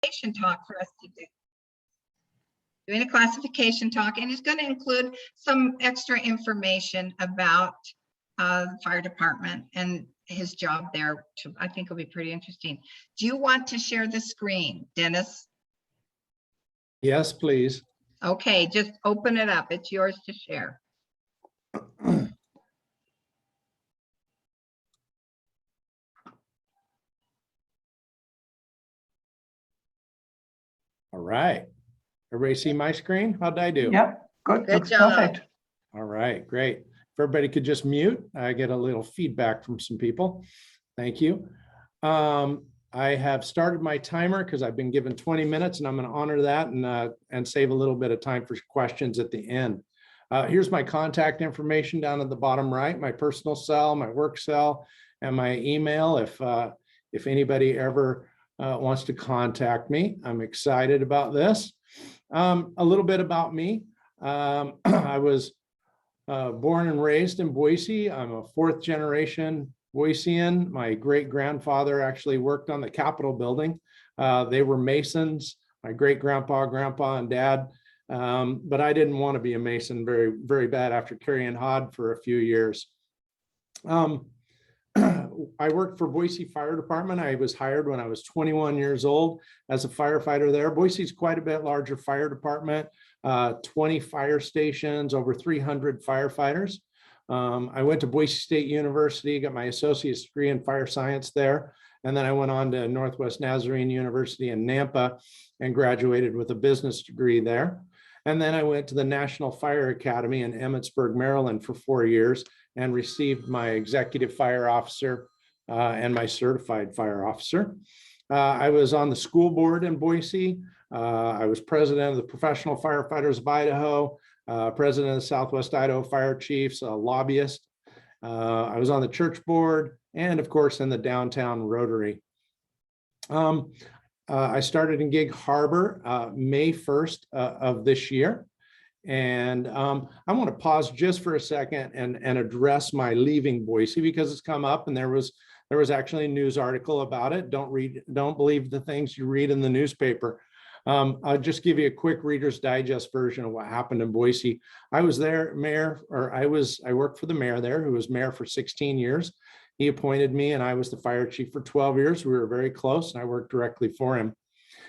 classification talk for us to do. Doing a classification talk, and it's going to include some extra information about the fire department and his job there. I think it'll be pretty interesting. Do you want to share the screen, Dennis? Yes, please. Okay, just open it up. It's yours to share. All right. Everybody see my screen? How'd I do? Yep, good. Good Looks job. perfect. All right, great. If everybody could just mute, I get a little feedback from some people. Thank you. I have started my timer because I've been given 20 minutes, and I'm going to honor that and save a little bit of time for questions at the end. Here's my contact information down at the bottom right, my personal cell, my work cell, and my email. If anybody ever wants to contact me, I'm excited about this. A little bit about me. I was born and raised in Boise. I'm a fourth generation Boisean. My great grandfather actually worked on the Capitol building. They were Masons, my great grandpa, grandpa, and dad. But I didn't want to be a Mason very, very bad after carrying Hod for a few years. I worked for Boise Fire Department. I was hired when I was 21 years old as a firefighter there. Boise's quite a bit larger fire department, 20 fire stations, over 300 firefighters. I went to Boise State University, got my associate's degree in fire science there. And then I went on to Northwest Nazarene University in Nampa and graduated with a business degree there. And then I went to the National Fire Academy in Emmitsburg, Maryland for 4 years and received my executive fire officer and my certified fire officer. I was on the school board in Boise. I was president of the Professional Firefighters of Idaho, president of the Southwest Idaho Fire Chiefs, a lobbyist. I was on the church board and, of course, in the downtown Rotary. I started in Gig Harbor May 1st of this year. And I want to pause just for a second and address my leaving Boise, because it's come up and there was actually a news article about it. Don't believe the things you read in the newspaper. I'll just give you a quick Reader's Digest version of what happened in Boise. I was there, I worked for the mayor there, who was mayor for 16 years. He appointed me and I was the fire chief for 12 years. We were very close and I worked directly for him.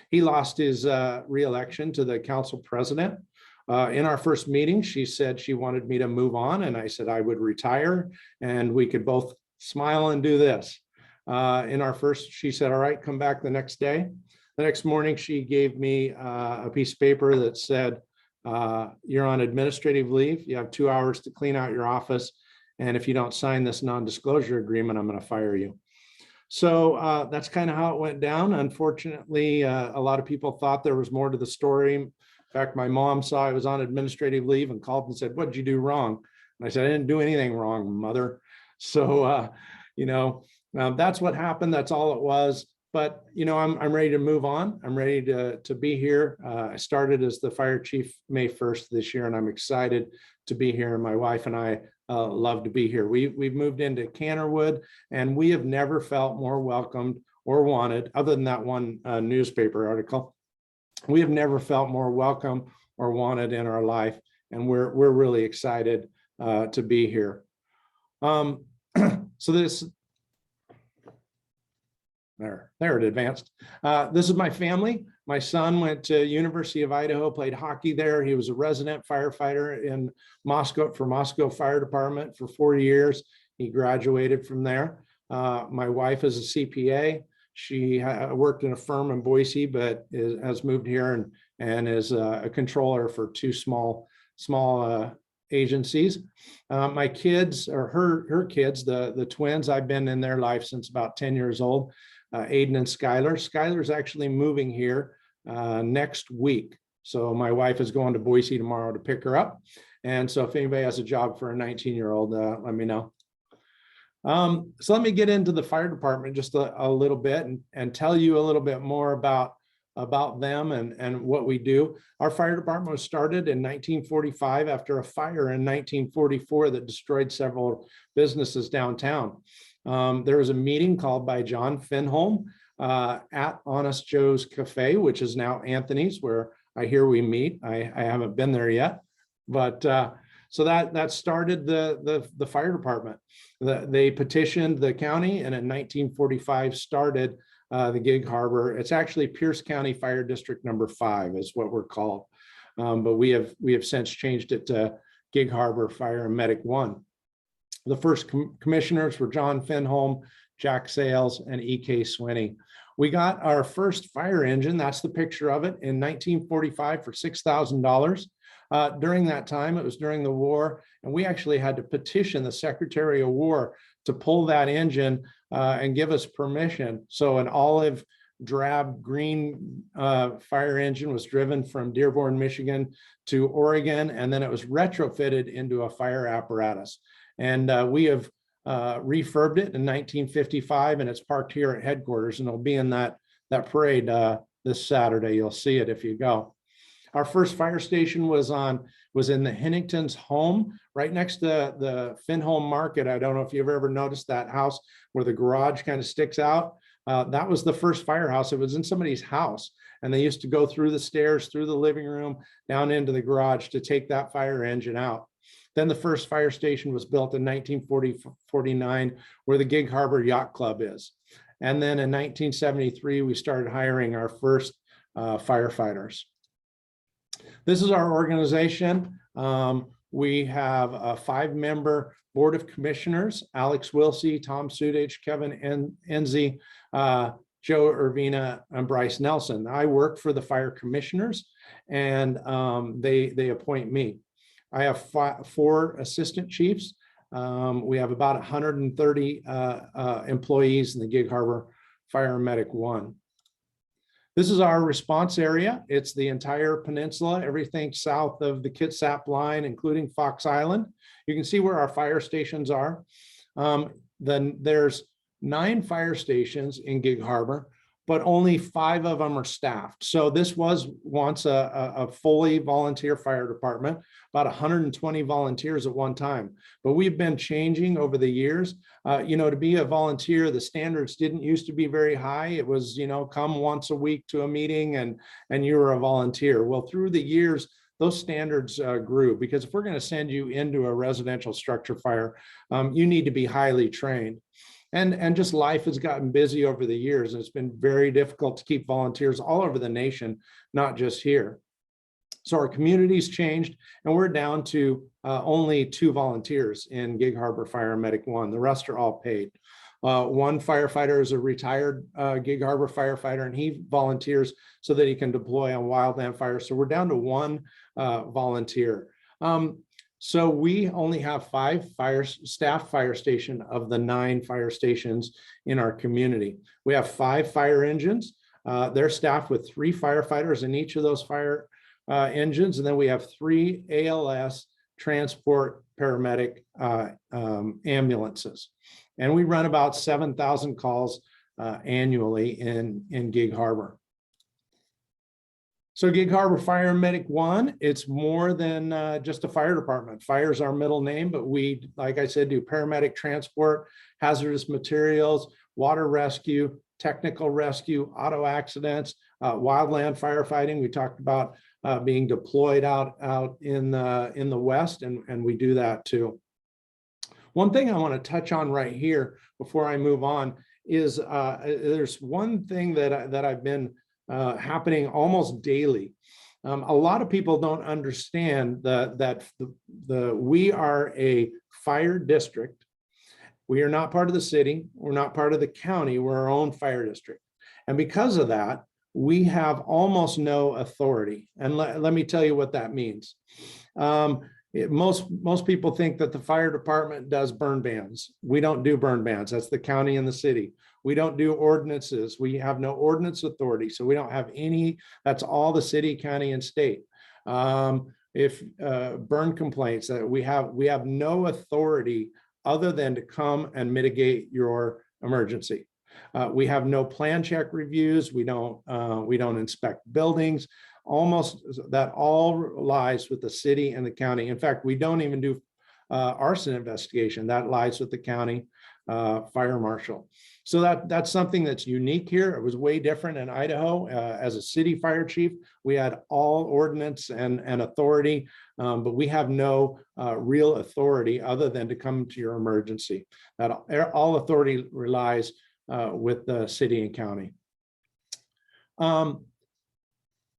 He lost his re-election to the council president. In our first meeting, she said she wanted me to move on, and I said I would retire and we could both smile and do this. In our first, she said, all right, come back the next day. The next morning, she gave me a piece of paper that said, you're on administrative leave. You have 2 hours to clean out your office. And if you don't sign this non-disclosure agreement, I'm going to fire you. So that's kind of how it went down. Unfortunately, a lot of people thought there was more to the story. In fact, my mom saw I was on administrative leave and called and said, what did you do wrong? And I said, I didn't do anything wrong, mother. So, that's what happened. That's all it was. But, I'm ready to move on. I'm ready to be here. I started as the fire chief May 1st this year, and I'm excited to be here. And my wife and I love to be here. We've moved into Cannerwood, and we have never felt more welcomed or wanted, other than that one newspaper article. We have never felt more welcome or wanted in our life, and we're really excited to be here. So this, there it advanced. This is my family. My son went to University of Idaho, played hockey there. He was a resident firefighter in Moscow for Moscow Fire Department for 4 years. He graduated from there. My wife is a CPA. She worked in a firm in Boise, but has moved here and is a controller for two small agencies. My kids, or her kids, the twins, I've been in their life since about 10 years old. Aiden and Skylar. Skylar's actually moving here next week. So my wife is going to Boise tomorrow to pick her up. And so if anybody has a job for a 19-year-old, let me know. So let me get into the fire department just a little bit and tell you a little bit more about them and what we do. Our fire department was started in 1945 after a fire in 1944 that destroyed several businesses downtown. There was a meeting called by John Finholm at Honest Joe's Cafe, which is now Anthony's, where I hear we meet. I haven't been there yet, but so that started the fire department. They petitioned the county, and in 1945 started the Gig Harbor. It's actually Pierce County Fire District number 5 is what we're called, but we have since changed it to Gig Harbor Fire and Medic 1. The first commissioners were John Finholm, Jack Sales, and E.K. Swinney. We got our first fire engine, that's the picture of it, in 1945 for $6,000. During that time, it was during the war, and we actually had to petition the Secretary of War to pull that engine and give us permission. So an olive drab green fire engine was driven from Dearborn, Michigan to Oregon, and then it was retrofitted into a fire apparatus. And we have refurbed it in 1955, and it's parked here at headquarters, and it'll be in that parade this Saturday. You'll see it if you go. Our first fire station was in the Hennington's home, right next to the Finholm Market. I don't know if you've ever noticed that house where the garage kind of sticks out. That was the first firehouse. It was in somebody's house, and they used to go through the stairs, through the living room, down into the garage to take that fire engine out. Then the first fire station was built in 1949, where the Gig Harbor Yacht Club is. And then in 1973, we started hiring our first firefighters. This is our organization. We have a 5-member board of commissioners: Alex Wilsey, Tom Sudage, Kevin Enzi, Joe Irvina, and Bryce Nelson. I work for the fire commissioners, and they appoint me. I have 4 assistant chiefs. We have about 130 employees in the Gig Harbor Fire and Medic 1. This is our response area. It's the entire peninsula, everything south of the Kitsap line, including Fox Island. You can see where our fire stations are. Then there's 9 fire stations in Gig Harbor, but only 5 of them are staffed. So this was once a fully volunteer fire department, about 120 volunteers at one time. But we've been changing over the years. To be a volunteer, the standards didn't used to be very high. It was, come once a week to a meeting and you were a volunteer. Well, through the years, those standards grew, because if we're going to send you into a residential structure fire, you need to be highly trained. And just life has gotten busy over the years, and it's been very difficult to keep volunteers all over the nation, not just here. So our community's changed, and we're down to only 2 volunteers in Gig Harbor Fire and Medic 1. The rest are all paid. One firefighter is a retired Gig Harbor firefighter, and he volunteers so that he can deploy on wildland fires. So we're down to 1 volunteer. So we only have 5 staff fire station of the 9 fire stations in our community. We have 5 fire engines. They're staffed with 3 firefighters in each of those fire engines. And then we have 3 ALS transport paramedic ambulances. And we run about 7,000 calls annually in Gig Harbor. So Gig Harbor Fire and Medic 1, it's more than just a fire department. Fire is our middle name, but we, like I said, do paramedic transport, hazardous materials, water rescue, technical rescue, auto accidents, wildland firefighting. We talked about being deployed out in the West, and we do that too. One thing I want to touch on right here before I move on is there's one thing that I've been happening almost daily. A lot of people don't understand that we are a fire district. We are not part of the city. We're not part of the county. We're our own fire district. And because of that, we have almost no authority. And let me tell you what that means. Most people think that the fire department does burn bans. We don't do burn bans. That's the county and the city. We don't do ordinances. We have no ordinance authority. So we don't have any, that's all the city, county, and state. If burn complaints, that we have no authority other than to come and mitigate your emergency. We have no plan check reviews. We don't inspect buildings. Almost that all lies with the city and the county. In fact, we don't even do arson investigation. That lies with the county. fire marshal. So that's something that's unique here. It was way different in Idaho. As a city fire chief, we had all ordinance and authority, but we have no real authority other than to come to your emergency. That all authority relies with the city and county.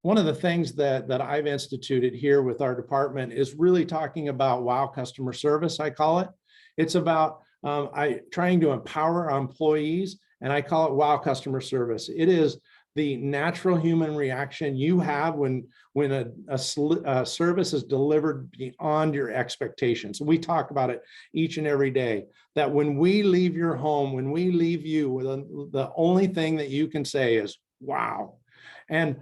One of the things that I've instituted here with our department is really talking about wow customer service, I call it. It's about trying to empower our employees, and I call it wow customer service. It is the natural human reaction you have when a service is delivered beyond your expectations. We talk about it each and every day, that when we leave your home, when we leave you, the only thing that you can say is, wow. And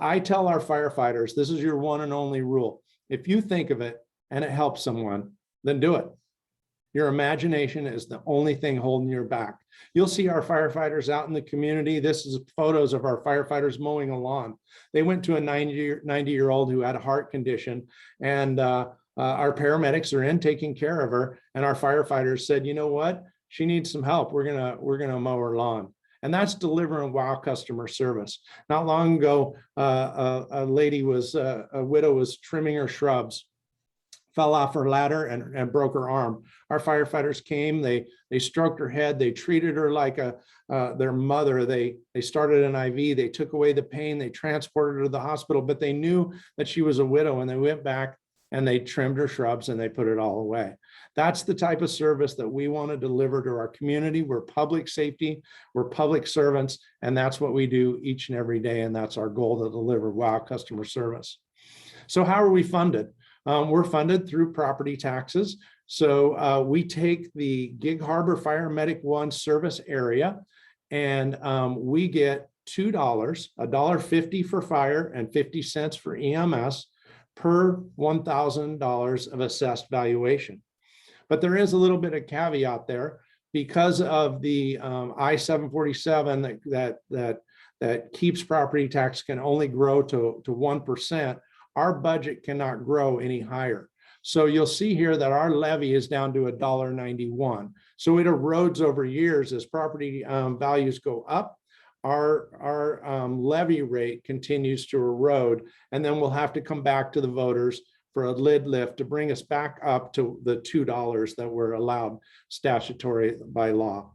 I tell our firefighters, this is your one and only rule. If you think of it and it helps someone, then do it. Your imagination is the only thing holding your back. You'll see our firefighters out in the community. This is photos of our firefighters mowing a lawn. They went to a 90-year-old who had a heart condition, and our paramedics are in taking care of her. And our firefighters said, you know what? She needs some help. We're gonna mow her lawn. And that's delivering wow customer service. Not long ago, a widow was trimming her shrubs, fell off her ladder and broke her arm. Our firefighters came, they stroked her head, they treated her like their mother. They started an IV, they took away the pain, they transported her to the hospital, but they knew that she was a widow, and they went back and they trimmed her shrubs and they put it all away. That's the type of service that we want to deliver to our community. We're public safety, we're public servants, and that's what we do each and every day. And that's our goal, to deliver wow customer service. So how are we funded? We're funded through property taxes. So we take the Gig Harbor Fire Medic 1 service area, and we get $2, $1.50 for fire and 50 cents for EMS per $1,000 of assessed valuation. But there is a little bit of caveat there because of the I-747 that keeps property tax can only grow to 1%. Our budget cannot grow any higher. So you'll see here that our levy is down to $1.91. So it erodes over years as property values go up. Our levy rate continues to erode, and then we'll have to come back to the voters for a lid lift to bring us back up to the $2 that we're allowed statutory by law.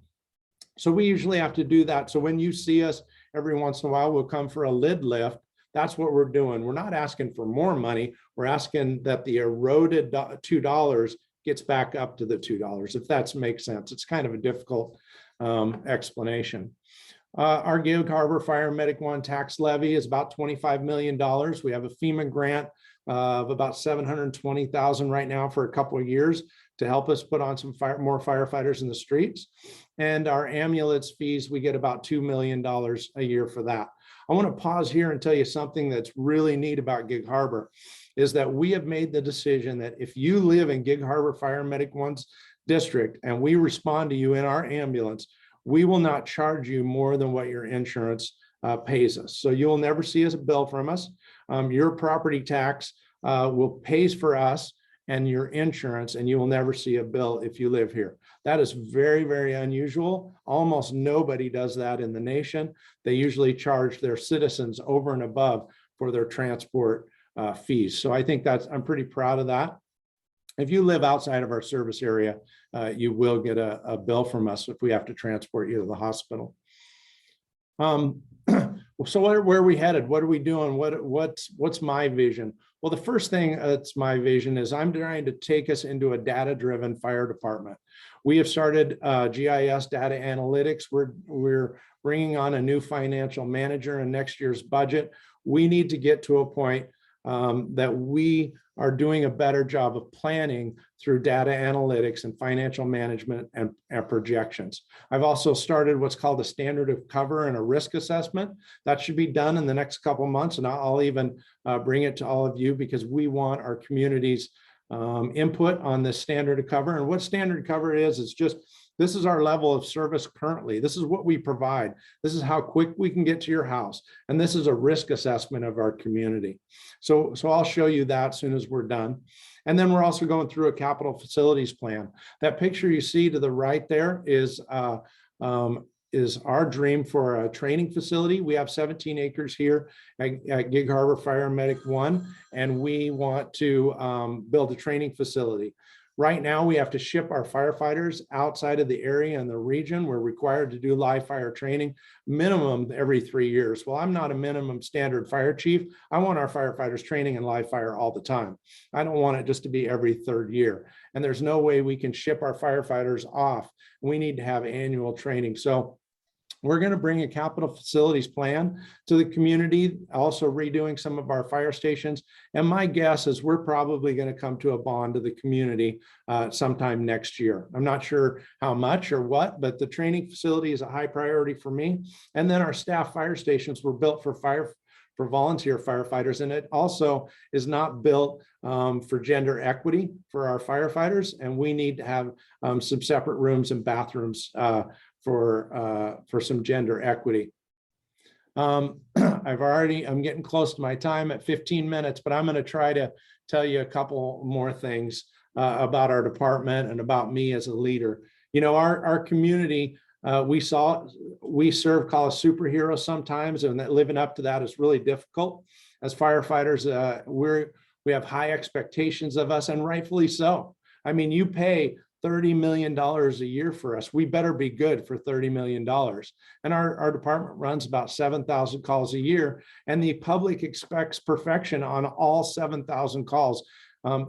So we usually have to do that. So when you see us every once in a while, we'll come for a lid lift. That's what we're doing. We're not asking for more money. We're asking that the eroded $2 gets back up to the $2, if that makes sense. It's kind of a difficult explanation. Our Gig Harbor Fire Medic 1 tax levy is about $25 million. We have a FEMA grant of about $720,000 right now for a couple of years to help us put on some more firefighters in the streets. And our ambulance fees, we get about $2 million a year for that. I want to pause here and tell you something that's really neat about Gig Harbor is that we have made the decision that if you live in Gig Harbor Fire Medic 1's district and we respond to you in our ambulance, we will not charge you more than what your insurance pays us. So you'll never see a bill from us. Your property tax will pays for us and your insurance, and you will never see a bill if you live here. That is very, very unusual. Almost nobody does that in the nation. They usually charge their citizens over and above for their transport fees. So I think I'm pretty proud of that. If you live outside of our service area, you will get a bill from us if we have to transport you to the hospital. So where are we headed? What are we doing? What's my vision? Well, the first thing that's my vision is I'm trying to take us into a data-driven fire department. We have started GIS data analytics. We're bringing on a new financial manager in next year's budget. We need to get to a point that we are doing a better job of planning through data analytics and financial management and projections. I've also started what's called a standard of cover and a risk assessment. That should be done in the next couple of months, and I'll even bring it to all of you because we want our community's input on this standard of cover. And what standard of cover is, it's just This is our level of service currently. This is what we provide. This is how quick we can get to your house. And this is a risk assessment of our community. So I'll show you that as soon as we're done. And then we're also going through a capital facilities plan. That picture you see to the right there is our dream for a training facility. We have 17 acres here at Gig Harbor Fire Medic 1, and we want to build a training facility. Right now, we have to ship our firefighters outside of the area and the region. We're required to do live fire training minimum every 3 years. Well, I'm not a minimum standard fire chief. I want our firefighters training in live fire all the time. I don't want it just to be every 3rd year. And there's no way we can ship our firefighters off. We need to have annual training. So we're going to bring a capital facilities plan to the community, also redoing some of our fire stations. And my guess is we're probably going to come to a bond to the community sometime next year. I'm not sure how much or what, but the training facility is a high priority for me. And then our staff fire stations were built for volunteer firefighters. And it also is not built for gender equity for our firefighters. And we need to have some separate rooms and bathrooms for some gender equity. I'm getting close to my time at 15 minutes, but I'm going to try to tell you a couple more things about our department and about me as a leader. You know, our community, we serve, call us superheroes sometimes, and that living up to that is really difficult. As firefighters, we have high expectations of us, and rightfully so. I mean, you pay $30 million a year for us. We better be good for $30 million. And our department runs about 7,000 calls a year, and the public expects perfection on all 7,000 calls.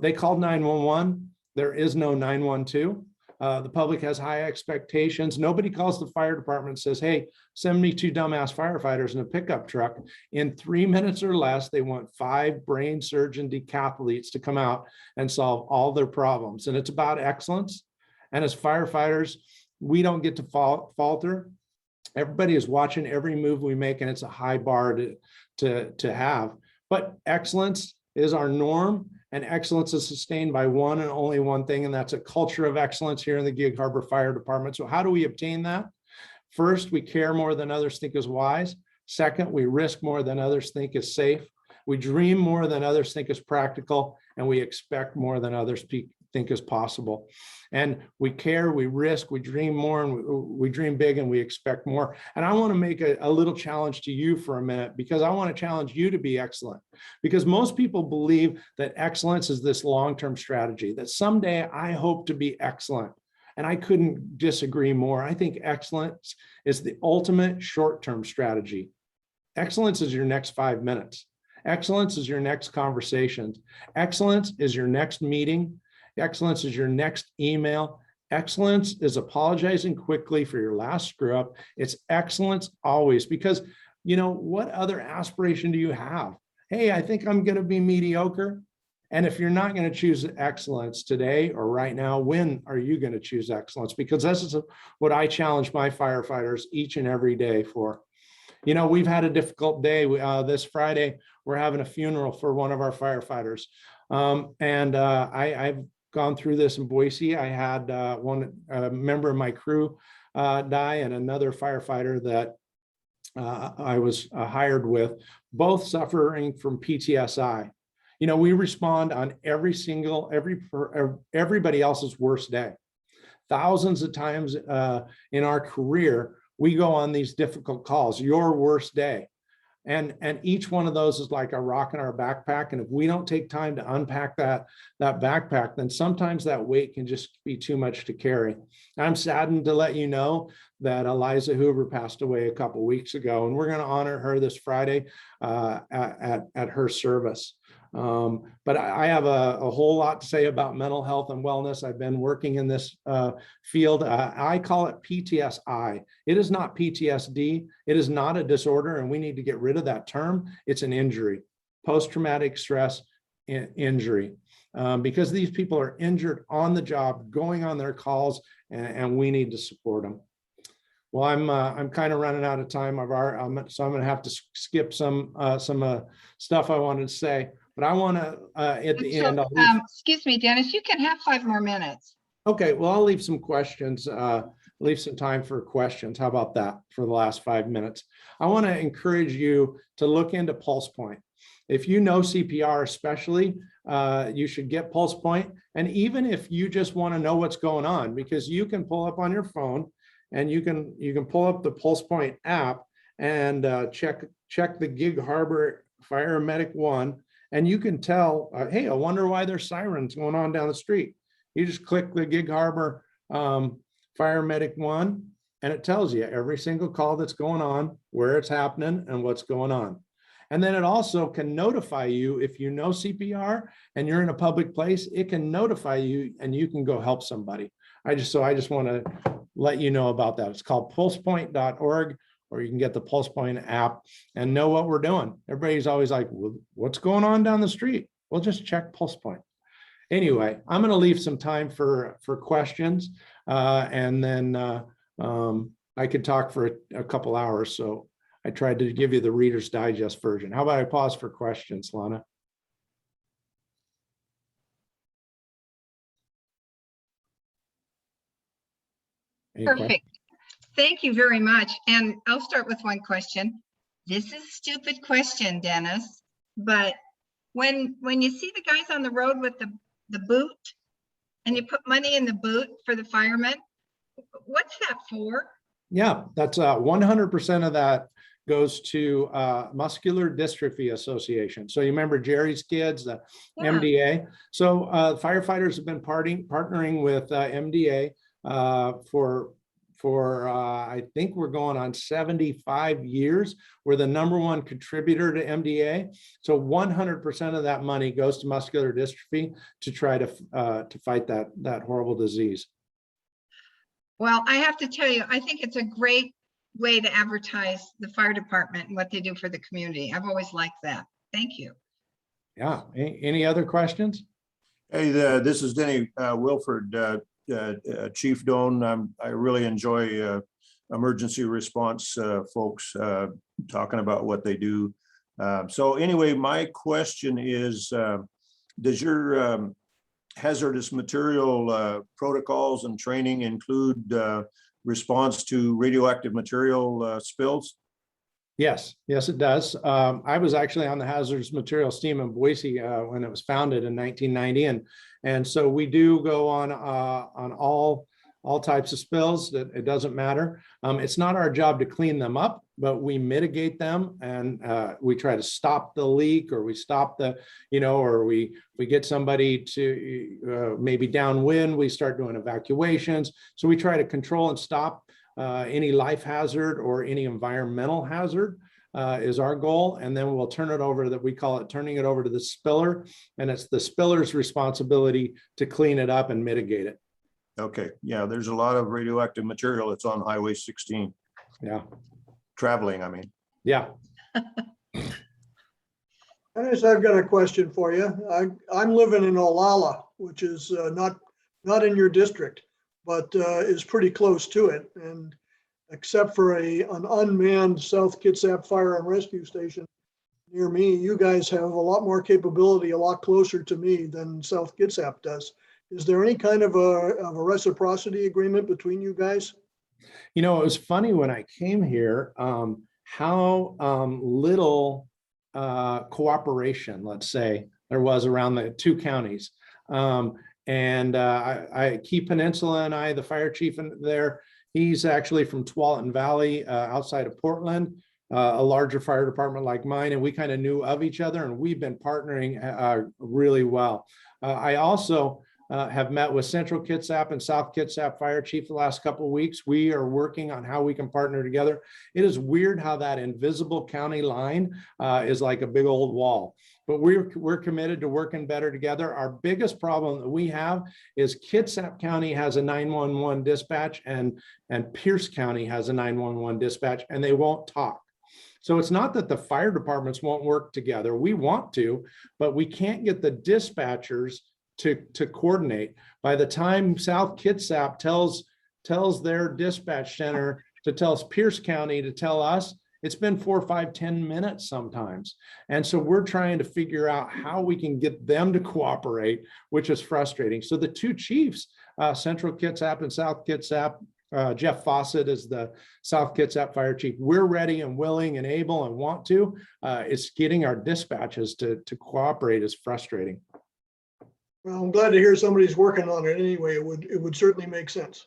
They called 911. There is no 912. The public has high expectations. Nobody calls the fire department and says, hey, send me 2 dumbass firefighters in a pickup truck. In 3 minutes or less, they want 5 brain surgeon decathletes to come out and solve all their problems. And it's about excellence. And as firefighters, we don't get to falter. Everybody is watching every move we make, and it's a high bar to have. But excellence is our norm. And excellence is sustained by one and only one thing, and that's a culture of excellence here in the Gig Harbor Fire Department. So how do we obtain that? First, we care more than others think is wise. Second, we risk more than others think is safe. We dream more than others think is practical, and we expect more than others think is possible. And we care, we risk, we dream more, and we dream big, and we expect more. And I want to make a little challenge to you for a minute, because I want to challenge you to be excellent. Because most people believe that excellence is this long-term strategy, that someday I hope to be excellent. And I couldn't disagree more. I think excellence is the ultimate short-term strategy. Excellence is your next 5 minutes. Excellence is your next conversations. Excellence is your next meeting. Excellence is your next email. Excellence is apologizing quickly for your last screw up. It's excellence always, because, you know, what other aspiration do you have? Hey, I think I'm going to be mediocre. And if you're not going to choose excellence today or right now, when are you going to choose excellence? Because this is what I challenge my firefighters each and every day for. You know, we've had a difficult day. This Friday, we're having a funeral for one of our firefighters. I've gone through this in Boise. I had one member of my crew die, and another firefighter that I was hired with, both suffering from PTSI. You know, we respond on everybody else's worst day. Thousands of times in our career, we go on these difficult calls, your worst day. And each one of those is like a rock in our backpack. And if we don't take time to unpack that backpack, then sometimes that weight can just be too much to carry. I'm saddened to let you know that Eliza Hoover passed away a couple of weeks ago, and we're going to honor her this Friday at her service. But I have a whole lot to say about mental health and wellness. I've been working in this field. I call it PTSI. It is not PTSD. It is not a disorder, and we need to get rid of that term. It's an injury, post-traumatic stress injury, because these people are injured on the job, going on their calls, and we need to support them. Well, I'm kind of running out of time. So I'm going to have to skip some stuff I wanted to say. But I want to, at the end, excuse me, Dennis, you can have 5 more minutes. Okay, well, I'll leave some questions, leave some time for questions. How about that for the last 5 minutes? I want to encourage you to look into Pulse Point. If you know CPR especially, you should get Pulse Point. And even if you just want to know what's going on, because you can pull up on your phone and you can pull up the Pulse Point app and check the Gig Harbor Paramedic 1, and you can tell, hey, I wonder why there's sirens going on down the street. You just click the Gig Harbor Paramedic 1, and it tells you every single call that's going on, where it's happening, and what's going on. And then it also can notify you if you know CPR and you're in a public place, it can notify you and you can go help somebody. I just want to let you know about that. It's called pulsepoint.org, or you can get the Pulse Point app and know what we're doing. Everybody's always like, well, what's going on down the street? Well, just check Pulse Point. Anyway, I'm going to leave some time for questions, and then I could talk for a couple hours. So I tried to give you the Reader's Digest version. How about I pause for questions, Lana? Any questions? Perfect. Thank you very much. And I'll start with one question. This is a stupid question, Dennis, but when you see the guys on the road with the boot and you put money in the boot for the firemen, what's that for? Yeah, that's 100% of that goes to Muscular Dystrophy Association. So you remember Jerry's kids, the MDA. So firefighters have been partnering with MDA for I think we're going on 75 years. We're the #1 contributor to MDA. So 100% of that money goes to muscular dystrophy to try to fight that horrible disease. Well, I have to tell you, I think it's a great way to advertise the fire department and what they do for the community. I've always liked that. Thank you. Yeah. Any other questions? Hey, this is Denny Wilford, Chief Doan. I really enjoy emergency response folks talking about what they do. So anyway, my question is, does your hazardous material protocols and training include response to radioactive material spills? Yes, it does. I was actually on the hazardous materials team in Boise when it was founded in 1990, and so we do go on all types of spills. That it doesn't matter. It's not our job to clean them up, but we mitigate them, and we try to stop the leak, or we stop the, or we get somebody to maybe downwind. We start doing evacuations. So we try to control and stop any life hazard or any environmental hazard is our goal. And then we'll turn it over, that we call it turning it over to the spiller. And it's the spiller's responsibility to clean it up and mitigate it. Okay. Yeah, there's a lot of radioactive material that's on Highway 16. Yeah. Traveling, I mean. Yeah. Dennis, I've got a question for you. I'm living in Olalla, which is not in your district, but is pretty close to it. And except for an unmanned South Kitsap Fire and Rescue Station near me, you guys have a lot more capability, a lot closer to me than South Kitsap does. Is there any kind of a reciprocity agreement between you guys? It was funny when I came here, how little cooperation, let's say, there was around the two counties. Key Peninsula and I, the fire chief in there, he's actually from Tualatin Valley, outside of Portland, a larger fire department like mine, and we kind of knew of each other, and we've been partnering really well. I also have met with Central Kitsap and South Kitsap fire chief the last couple of weeks. We are working on how we can partner together. It is weird how that invisible county line is like a big old wall. But we're committed to working better together. Our biggest problem that we have is Kitsap County has a 911 dispatch and Pierce County has a 911 dispatch, and they won't talk. So it's not that the fire departments won't work together. We want to, but we can't get the dispatchers to coordinate. By the time South Kitsap tells their dispatch center to tell Pierce County to tell us, it's been 4, 5, 10 minutes sometimes. And so we're trying to figure out how we can get them to cooperate, which is frustrating. So the two chiefs, Central Kitsap and South Kitsap, Jeff Fawcett is the South Kitsap Fire Chief. We're ready and willing and able and want to. It's getting our dispatches to cooperate is frustrating. Well, I'm glad to hear somebody's working on it anyway. It would certainly make sense.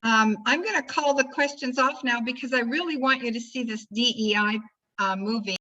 I'm going to call the questions off now because I really want you to see this DEI movie.